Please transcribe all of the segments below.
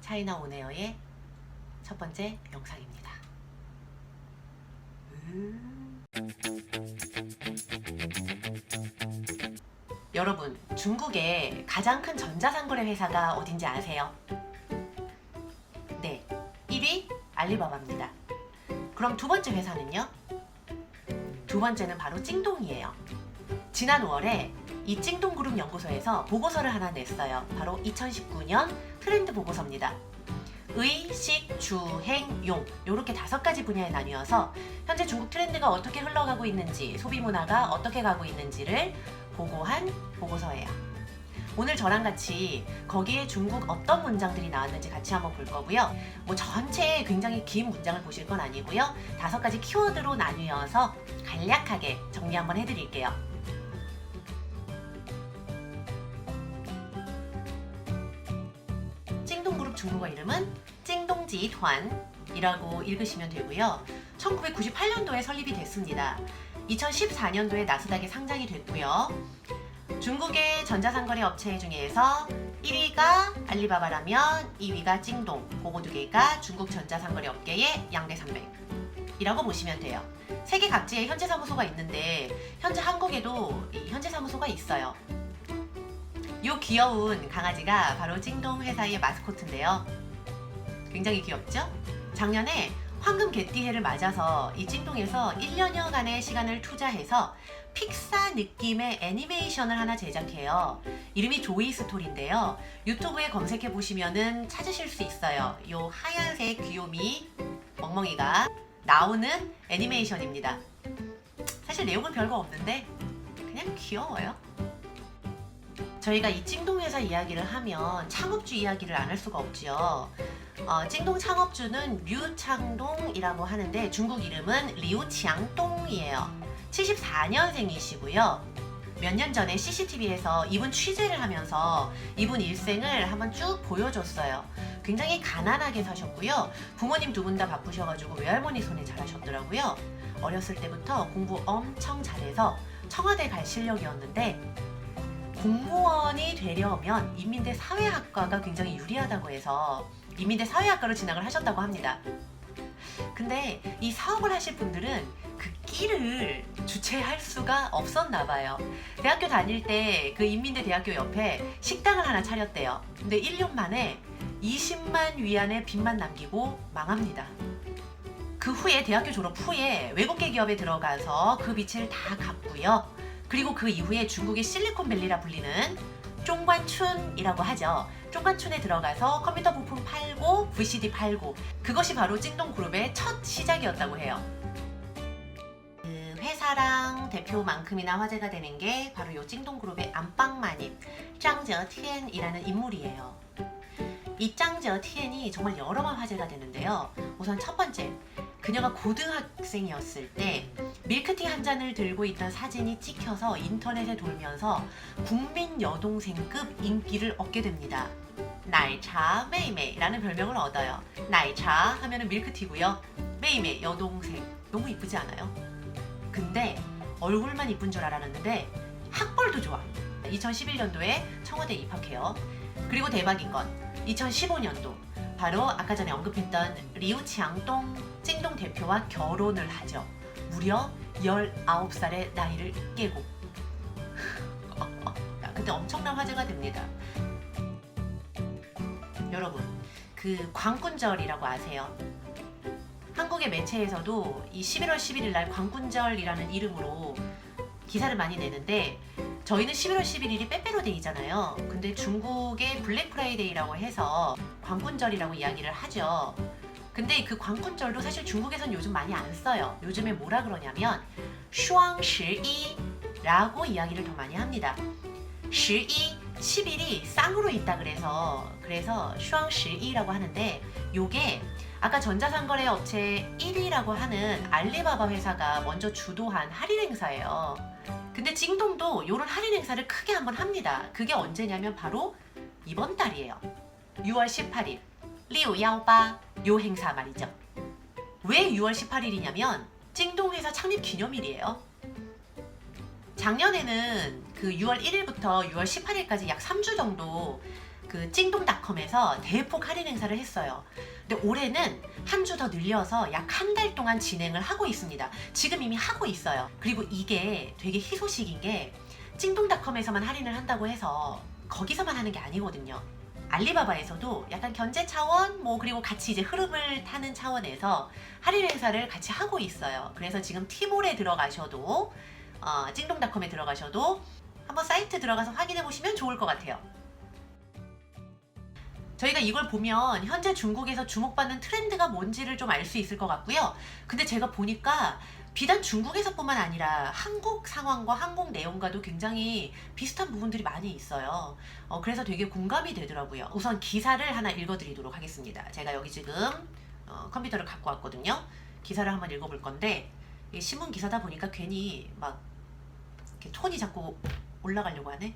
차이나 온에어의 첫 번째 영상입니다. 여러분, 중국의 가장 큰 전자상거래 회사가 어딘지 아세요? 네, 1위 알리바바입니다. 그럼 두 번째 회사는요? 두 번째는 바로 찡동이에요. 지난 5월에 이 찡동그룹 연구소에서 보고서를 하나 냈어요. 바로 2019년 트렌드 보고서입니다. 의, 식, 주, 행, 용 이렇게 5가지 분야에 나뉘어서 현재 중국 트렌드가 어떻게 흘러가고 있는지, 소비 문화가 어떻게 가고 있는지를 보고한 보고서예요. 오늘 저랑 같이 거기에 중국 어떤 문장들이 나왔는지 같이 한번 볼 거고요. 뭐 전체 굉장히 긴 문장을 보실 건 아니고요. 5가지 키워드로 나뉘어서 간략하게 정리 한번 해드릴게요. 찡동그룹 중국어 이름은 찡동지团이라고 읽으시면 되고요. 1998년도에 설립이 됐습니다. 2014년도에 나스닥에 상장이 됐고요. 중국의 전자상거래 업체 중에서 1위가 알리바바라면 2위가 찡동, 그거 두 개가 중국 전자상거래 업계의 양대 산맥이라고 보시면 돼요. 세계 각지에 현재 사무소가 있는데 현재 한국에도 이 현재 사무소가 있어요. 이 귀여운 강아지가 바로 찡동 회사의 마스코트인데요. 굉장히 귀엽죠? 작년에 황금 개띠해를 맞아서 이 찡동에서 1년여간의 시간을 투자해서 픽사 느낌의 애니메이션을 하나 제작해요. 이름이 조이 스토리인데요. 유튜브에 검색해 보시면은 찾으실 수 있어요. 이 하얀색 귀요미 멍멍이가 나오는 애니메이션입니다. 사실 내용은 별거 없는데 그냥 귀여워요. 저희가 이 찡동 회사 이야기를 하면 창업주 이야기를 안 할 수가 없죠. 찡동 창업주는 류창동이라고 하는데 중국 이름은 리우치앙동이에요. 74년생이시고요. 몇 년 전에 CCTV에서 이분 취재를 하면서 이분 일생을 한번 쭉 보여줬어요. 굉장히 가난하게 사셨고요. 부모님 두 분 다 바쁘셔가지고 외할머니 손에 자라셨더라고요. 어렸을 때부터 공부 엄청 잘해서 청와대 갈 실력이었는데 공무원이 되려면 인민대 사회학과가 굉장히 유리하다고 해서 인민대 사회학과로 진학을 하셨다고 합니다. 근데 이 사업을 하실 분들은 그 끼를 주체할 수가 없었나 봐요. 대학교 다닐 때 그 인민대 대학교 옆에 식당을 하나 차렸대요. 근데 1년 만에 20만 위안의 빚만 남기고 망합니다. 그 후에 대학교 졸업 후에 외국계 기업에 들어가서 그 빚을 다 갚고요. 그리고 그 이후에 중국의 실리콘밸리라 불리는 쫑관춘이라고 하죠. 쫑관춘에 들어가서 컴퓨터 부품 팔고 VCD 팔고 그것이 바로 찡동그룹의 첫 시작이었다고 해요. 그 회사랑 대표만큼이나 화제가 되는 게 바로 이 찡동그룹의 안방마님 짱저티엔이라는 인물이에요. 이 짱저티엔이 정말 여러 번 화제가 되는데요. 우선 첫 번째, 그녀가 고등학생이었을 때 밀크티 한 잔을 들고 있던 사진이 찍혀서 인터넷에 돌면서 국민 여동생급 인기를 얻게 됩니다. 날차 메이메이라는 별명을 얻어요. 날차 하면은 밀크티고요. 메이메이 여동생 너무 이쁘지 않아요? 근데 얼굴만 이쁜 줄 알았는데 학벌도 좋아. 2011년도에 청와대에 입학해요. 그리고 대박인 건 2015년도 바로 아까 전에 언급했던 리우치앙동 찡동 대표와 결혼을 하죠. 무려 19살의 나이를 깨고. 그때 엄청난 화제가 됩니다. 여러분, 그 광군절이라고 아세요? 한국의 매체에서도 이 11월 11일 날 광군절이라는 이름으로 기사를 많이 내는데 저희는 11월 11일이 빼빼로데이잖아요. 근데 중국의 블랙 프라이데이라고 해서 광군절이라고 이야기를 하죠. 근데 그 광군절도 사실 중국에선 요즘 많이 안 써요. 요즘에 뭐라 그러냐면 슈왕11라고 이야기를 더 많이 합니다. 11이 쌍으로 있다 그래서 슈왕11이라고 하는데 요게 아까 전자상거래 업체 1위라고 하는 알리바바 회사가 먼저 주도한 할인 행사예요. 근데 찡동도 이런 할인 행사를 크게 한번 합니다. 그게 언제냐면 바로 이번 달이에요. 6월 18일 리우야오바 요 행사 말이죠. 왜 6월 18일이냐면 찡동 회사 창립 기념일이에요. 작년에는 그 6월 1일부터 6월 18일까지 약 3주 정도 그 찡동닷컴에서 대폭 할인 행사를 했어요. 근데 올해는 한 주 더 늘려서 약 한 달 동안 진행을 하고 있습니다. 지금 이미 하고 있어요. 그리고 이게 되게 희소식인 게 찡동닷컴에서만 할인을 한다고 해서 거기서만 하는 게 아니거든요. 알리바바에서도 약간 견제 차원, 그리고 같이 이제 흐름을 타는 차원에서 할인 행사를 같이 하고 있어요. 그래서 지금 티몰에 들어가셔도, 찡동닷컴에 들어가셔도 한번 사이트 들어가서 확인해 보시면 좋을 것 같아요. 저희가 이걸 보면 현재 중국에서 주목받는 트렌드가 뭔지를 좀 알 수 있을 것 같고요. 근데 제가 보니까 비단 중국에서뿐만 아니라 한국 상황과 한국 내용과도 굉장히 비슷한 부분들이 많이 있어요. 그래서 되게 공감이 되더라고요. 우선 기사를 하나 읽어드리도록 하겠습니다. 제가 여기 지금 컴퓨터를 갖고 왔거든요. 기사를 한번 읽어볼 건데, 신문 기사다 보니까 괜히 막 이렇게 톤이 자꾸 올라가려고 하네.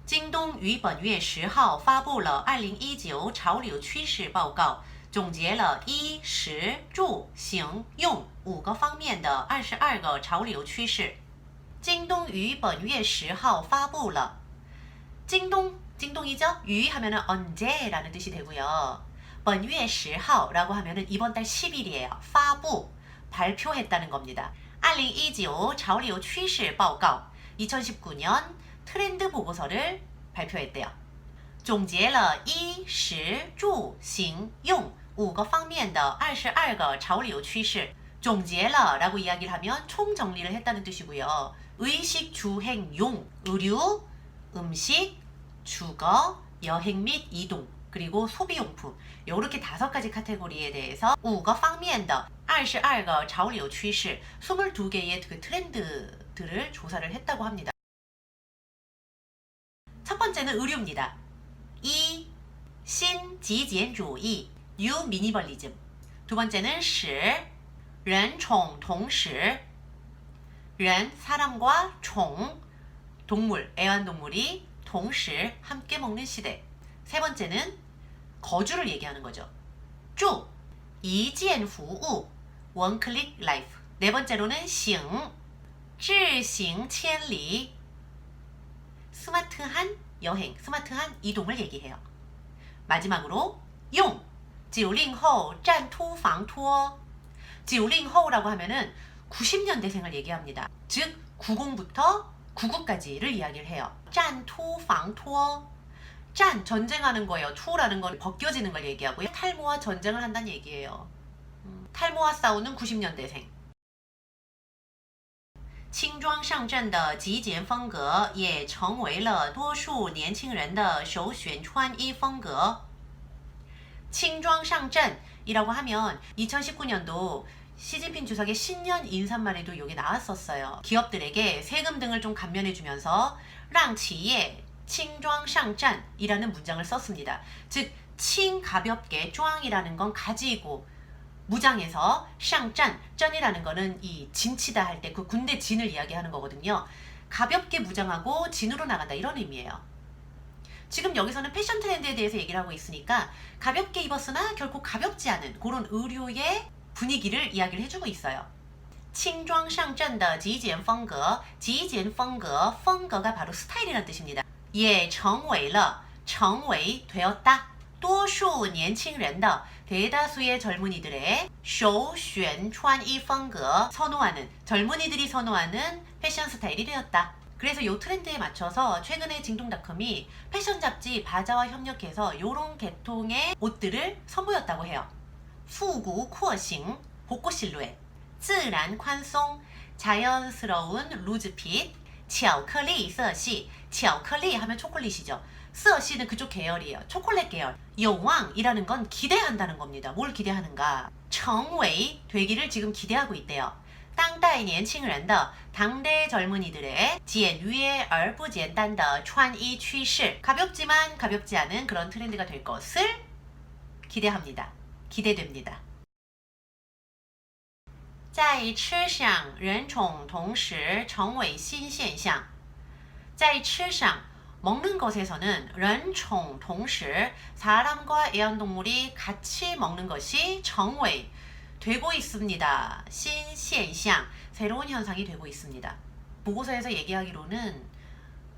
京东于本月10号发布了2019潮流趋势报告，总结了衣食住行用5个方面的22个潮流趋势。京东于本月10号发布了。 찡동이죠? 于 하면은 언제라는 뜻이 되고요. 本月10号라고 하면은 이번 달 10일이에요. 发布 발표했다는 겁니다. 2019潮流趋势报告 2019년 트렌드 보고서를 발표했대요. 总结了衣食住行用5个方面的22个潮流趋势. 总结了라고 이야기를 하면 총정리를 했다는 뜻이고요. 의식, 주행, 용, 의류, 음식, 주거, 여행 및 이동, 그리고 소비용품, 이렇게 5가지 카테고리에 대해서 5个方面的22个潮流趋势 22개의 그 트렌드들을 조사를 했다고 합니다. 첫 번째는 의류입니다. 1. 신지简主义 New Minimalism. 두 번째는 10. 人宠同时 ren 사람과 宠 동물, 애완동물이 同时 함께 먹는 시대. 세 번째는 거주를 얘기하는 거죠. 住 이지엔服务 One Click Life. 네 번째로는 行 智行千里 스마트한 여행, 스마트한 이동을 얘기해요. 마지막으로 用 90后占突防脱 90后라고 하면은 90년대생을 얘기합니다. 즉 90부터 99까지를 이야기를 해요. 占突防脱 짠 전쟁하는 거예요. 투라는 건 벗겨지는 걸 얘기하고요. 탈모와 전쟁을 한다는 얘기예요. 탈모와 싸우는 90년대생. 轻装上阵的极简风格也成为了多数年轻人的首选穿衣风格。 轻装上阵이라고 하면 2019년도 시진핑 주석의 신년 인사말에도 여기 나왔었어요. 기업들에게 세금 등을 좀 감면해주면서 让企业 轻装上阵이라는 문장을 썼습니다. 즉, 轻 가볍게, 装이라는 건 가지고, 무장해서 上阵, 전이라는 거는 이 진치다 할 때 그 군대 진을 이야기하는 거거든요. 가볍게 무장하고 진으로 나간다 이런 의미예요. 지금 여기서는 패션 트렌드에 대해서 얘기를 하고 있으니까 가볍게 입었으나 결코 가볍지 않은 그런 의류의 분위기를 이야기를 해주고 있어요. 轻装上阵的极简风格, 极简风格, 风格가 바로 스타일이라는 뜻입니다. 也成为了, 成为 되었다. 多数年轻人的 대다수의 젊은이들의 首选穿衣风格 선호하는, 젊은이들이 선호하는 패션 스타일이 되었다. 그래서 이 트렌드에 맞춰서 최근에 징동닷컴이 패션 잡지 바자와 협력해서 이런 계통의 옷들을 선보였다고 해요. 复古廓形 복고 실루엣, 自然宽松 자연스러운 루즈핏, 巧克力色系 巧克力 하면 초콜릿이죠. 色系는 그쪽 계열이에요. 초콜릿 계열. 有望이라는 건 기대한다는 겁니다. 뭘 기대하는가? 成为 되기를 지금 기대하고 있대요. 当代年轻人的 당대 젊은이들의 简约而不简单的穿衣趋势 가볍지만 가볍지 않은 그런 트렌드가 될 것을 기대합니다. 기대됩니다. 在吃上人宠同时成为新现象. 在吃上 먹는 것에서는 人宠同时 사람과 애완동물이 같이 먹는 것이 成为 되고 있습니다. 신현상 새로운 현상이 되고 있습니다. 보고서에서 얘기하기로는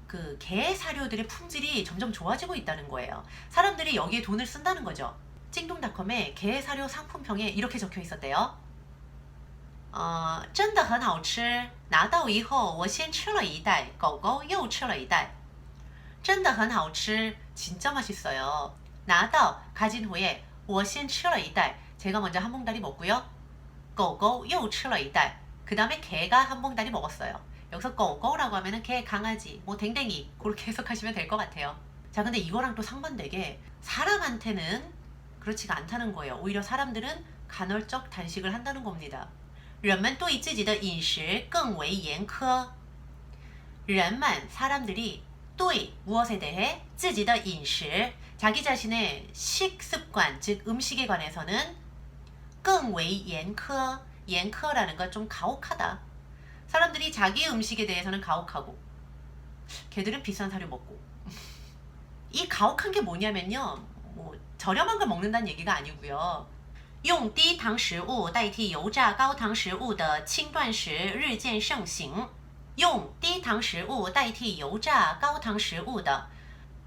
그 게 사료들의 품질이 점점 좋아지고 있다는 거예요. 사람들이 여기에 돈을 쓴다는 거죠. 찡동닷컴의 게 사료 상품평에 이렇게 적혀 있었대요. 真的很好吃拿到以后我先吃了一袋狗狗又吃了一袋真的很好吃 진짜 맛있어요. 拿到 가진 후에 我先吃了一袋 제가 먼저 한 봉다리 먹고요. 狗狗又吃了一袋 그 다음에 개가 한 봉다리 먹었어요. 여기서 고고라고 하면은 개, 강아지, 뭐 댕댕이 그렇게 해석하시면 될 것 같아요. 자, 근데 이거랑 또 상반되게 사람한테는 그렇지가 않다는 거예요. 오히려 사람들은 간헐적 단식을 한다는 겁니다. 人们对自己的饮食更为严苛人们 사람들이 对 무엇에 대해 自己的饮食 자기 자신의 식습관 즉 음식에 관해서는 更为严苛 严苛라는 건 좀 가혹하다. 사람들이 자기 음식에 대해서는 가혹하고 걔들은 비싼 사료 먹고 이 가혹한 게 뭐냐면요. 뭐 저렴한 걸 먹는다는 얘기가 아니고요. 用低糖食物代替油炸高糖食物的轻断食日渐盛行用低糖食物代替油炸高糖食物的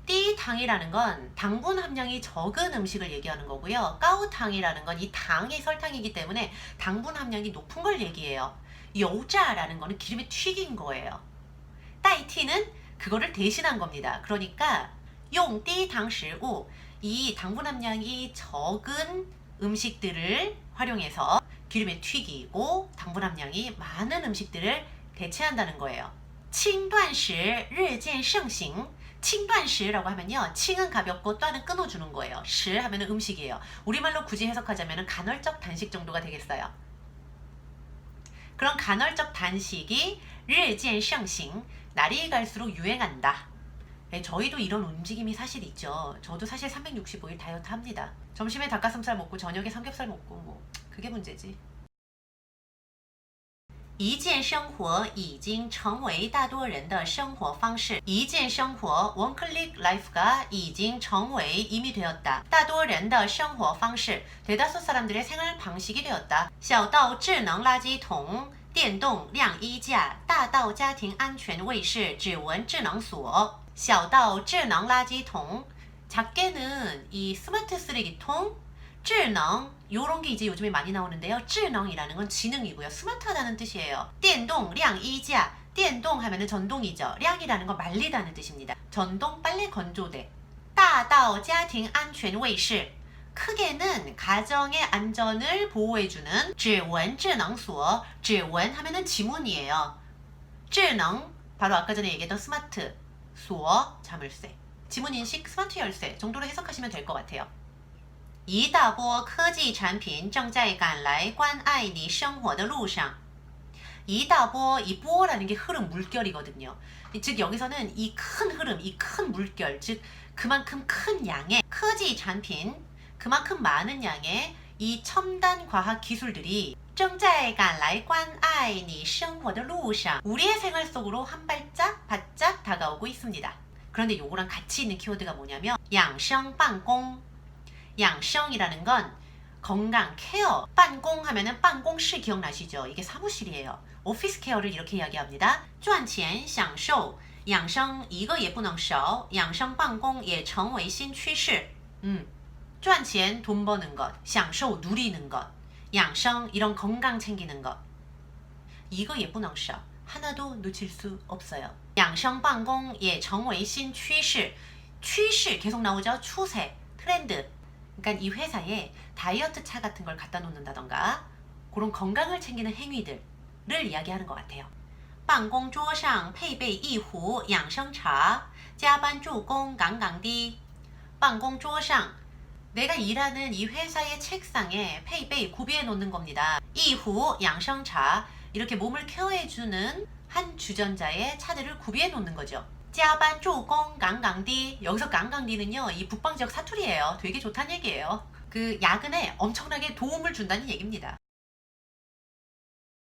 低糖이라는 건 당분 함량이 적은 음식을 얘기하는 거고요. 까우탕이라는 건 이 당이 설탕이기 때문에 당분 함량이 높은 걸 얘기해요.油炸라는 거는 기름에 튀긴 거예요. 代替는 그거를 대신한 겁니다. 그러니까 用低糖食物 이 당분 함량이 적은 음식들을 활용해서 기름에 튀기고 당분 함량이 많은 음식들을 대체한다는 거예요. 轻断食日渐盛行 칭断食라고 하면요. 칭은 가볍고断은 끊어주는 거예요. 시 하면은 음식이에요. 우리말로 굳이 해석하자면 간헐적 단식 정도가 되겠어요. 그런 간헐적 단식이 日渐盛行 날이 갈수록 유행한다. 네, 저희도 이런 움직임이 사실 있죠. 저도 사실 365일 다이어트 합니다. 점심에 닭가슴살 먹고 저녁에 삼겹살 먹고 뭐 그게 문제지. 一键生活已经成为大多人的生活方式. 一键生活 원클릭 라이프가 已经成为 이미 되었다. 大多人的生活方式 대다수 사람들의 생활 방식이 되었다. 小到智能垃圾桶电动晾衣架大到家庭安全卫士指纹智能锁小到智能垃圾桶 작게는 이 스마트 쓰레기통 智能 요런 게 이제 요즘에 많이 나오는데요. 智能이라는 건 지능이고요. 스마트하다는 뜻이에요. 电动晾衣架 电动 하면은 전동이죠. 량이라는 건 말리다는 뜻입니다. 전동 빨래 건조대 大到家庭安全卫士 크게는 가정의 안전을 보호해주는 指纹智能锁 指纹 하면은 지문이에요. 智能 바로 아까 전에 얘기했던 스마트 锁 자물쇠 지문인식 스마트 열쇠 정도로 해석하시면 될 것 같아요. 一大波科技产品正在赶来关爱你生活的路上 이大波, 이波라는 게 흐름, 물결이거든요. 즉 여기서는 이 큰 흐름, 이 큰 물결, 즉 그만큼 큰 양의 科技产品 그만큼 많은 양의 이 첨단 과학 기술들이 正在赶来关爱你生活的路上 우리의 생활 속으로 한 발짝 바짝 다가오고 있습니다. 그런데 요거랑 같이 있는 키워드가 뭐냐면 养生办公 养生이라는 건 건강, 케어, 办公 하면은 办公室 기억나시죠? 이게 사무실이에요. 오피스 케어를 이렇게 이야기합니다. 赚钱享受养生一个也不能少养生办公也成为新趋势 赚钱 돈 버는 것, 享受 누리는 것, 养生 이런 건강 챙기는 것 이거也不能少 하나도 놓칠 수 없어요. 养生办公也成为新趋势 趋势 계속 나오죠? 추세, 트렌드 그러니까 이 회사에 다이어트 차 같은 걸 갖다 놓는다던가 그런 건강을 챙기는 행위들을 이야기하는 것 같아요. 办公桌上配备一壶养生茶加班助攻杠杠滴办公桌上 내가 일하는 이 회사의 책상에 페이페이 구비해 놓는 겁니다. 一壶养生茶 이렇게 몸을 케어해주는 한 주전자의 차들을 구비해 놓는 거죠. 加班助攻杠杠滴 여기서杠杠滴는요 이 북방 지역 사투리예요. 되게 좋다는 얘기예요. 그 야근에 엄청나게 도움을 준다는 얘기입니다.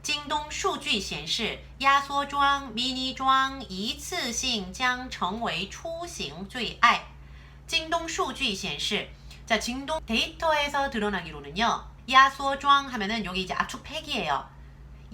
京东数据显示压缩装迷你装一次性将成为出行最爱 京东数据显示 자, 징동 데이터에서 드러나기로는요. 야소装 하면은 여기 이제 압축팩이에요.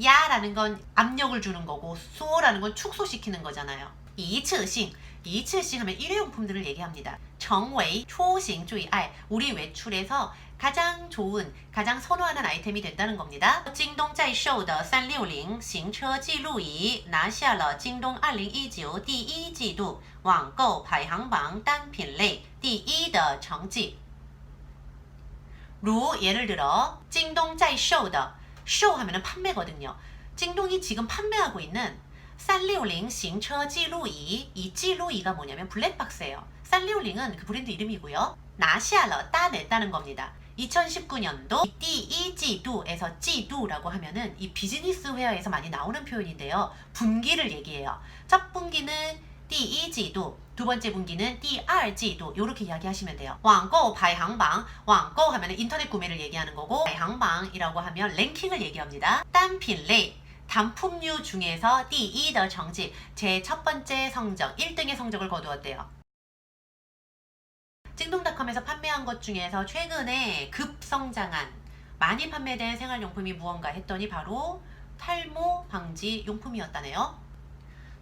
야라는 건 압력을 주는 거고 소라는 건 축소시키는 거잖아요. 이츠싱. 이츠싱 하면 일회용품들을 얘기합니다. 정웨이 초싱 주의알. 우리 외출에서 가장 좋은, 가장 선호하는 아이템이 된다는 겁니다.京东在售的360行车记录仪拿下了京东2019第一季度网购排行榜单品类第一的成绩。 루 예를 들어京东在售的 show 하면은 판매거든요.京东이 지금 판매하고 있는 360行车记录仪 이 记录仪가 뭐냐면 블랙박스예요. 360은 그 브랜드 이름이고요. 나시아러 따냈다는 겁니다. 2019년도 第一季度에서 季度라고 하면은 이 비즈니스 회화에서 많이 나오는 표현인데요. 분기를 얘기해요. 첫 분기는 第一季度, 두 번째 분기는 第二季度 이렇게 이야기하시면 돼요. 网购排行榜, 网购하면 인터넷 구매를 얘기하는 거고 排行榜이라고 하면 랭킹을 얘기합니다. 单品类, 단품류 중에서 第一的成绩, 제 첫 번째 성적, 1등의 성적을 거두었대요. 찡동닷컴에서 판매한 것 중에서 최근에 급성장한 많이 판매된 생활용품이 무언가 했더니 바로 탈모 방지 용품이었다네요.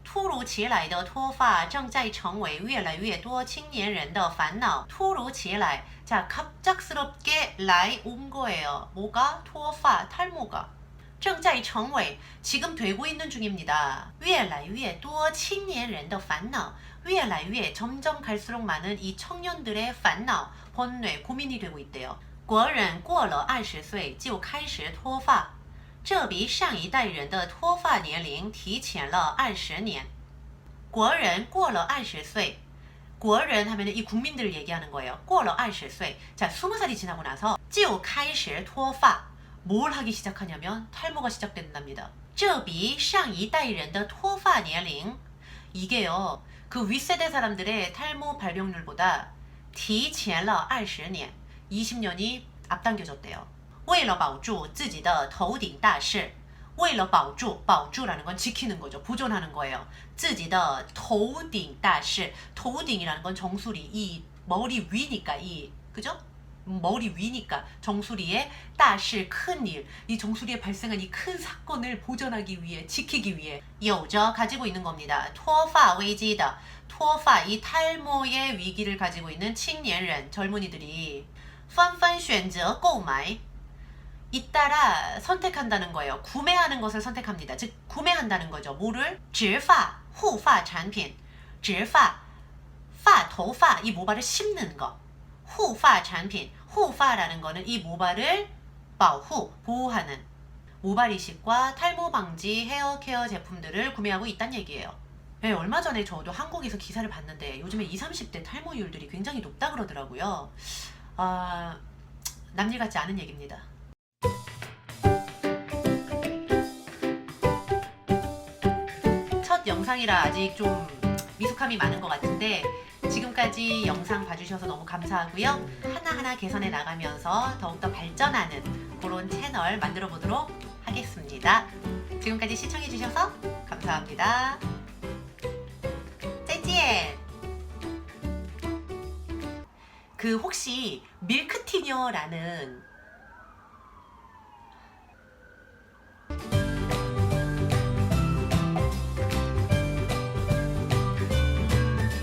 突如其来的脱发正在成为越来越多青年人的烦恼. 突如其来. 자, 갑작스럽게来온 거예요. 뭐가? 脱发, 탈모가. 正在成为, 지금 되고 있는 중입니다. 越来越多青年人的烦恼. 越来越, 점점 갈수록 많은 이 청년들의 烦恼, 번뇌, 고민이 되고 있대요. 国人过了20岁就开始脱发. 这比上一代人的脱发年龄提前了20年. 国人过了20岁. 国人하면 이 국민들을 얘기하는 거예요. 过了20岁. 자, 20살이 지나고 나서 就开始脱发. 뭘 하기 시작하냐면 탈모가 시작된답니다. 这比上一代人的脱发年龄. 이게요. 그 윗세대 사람들의 탈모 발병률보다 提前了20年. 20년이 앞당겨졌대요. 为了保住自己的头顶大事. 为了保住, 保住라는 건 지키는 거죠. 보존하는 거예요. 自己的头顶大事. 头顶이라는 건 정수리, 이 머리 위니까, 이 그죠? 머리 위니까 정수리의 大事, 큰일, 이 정수리에 발생한 이 큰 사건을 보존하기 위해, 지키기 위해 有着 가지고 있는 겁니다. 脱发危机的, 脱发, 이 탈모의 위기를 가지고 있는 青年人, 젊은이들이 纷纷选择购买. 잇따라 선택한다는 거예요. 구매하는 것을 선택합니다. 즉 구매한다는 거죠. 뭐를? 植发, 护发产品. 植发, 发, 头发, 이 모발을 심는 거. 护发产品. 护发라는 거는 이 모발을 保护, 보호하는 모발 이식과 탈모 방지 헤어 케어 제품들을 구매하고 있다는 얘기예요. 네, 얼마 전에 저도 한국에서 기사를 봤는데 요즘에 20, 30대 탈모율들이 굉장히 높다 그러더라고요. 남일 같지 않은 얘기입니다. 첫 영상이라 아직 좀 미숙함이 많은 것 같은데 지금까지 영상 봐주셔서 너무 감사하고요. 하나하나 개선해 나가면서 더욱더 발전하는 그런 채널 만들어 보도록 하겠습니다. 지금까지 시청해 주셔서 감사합니다. 再见. 그 혹시 밀크티녀라는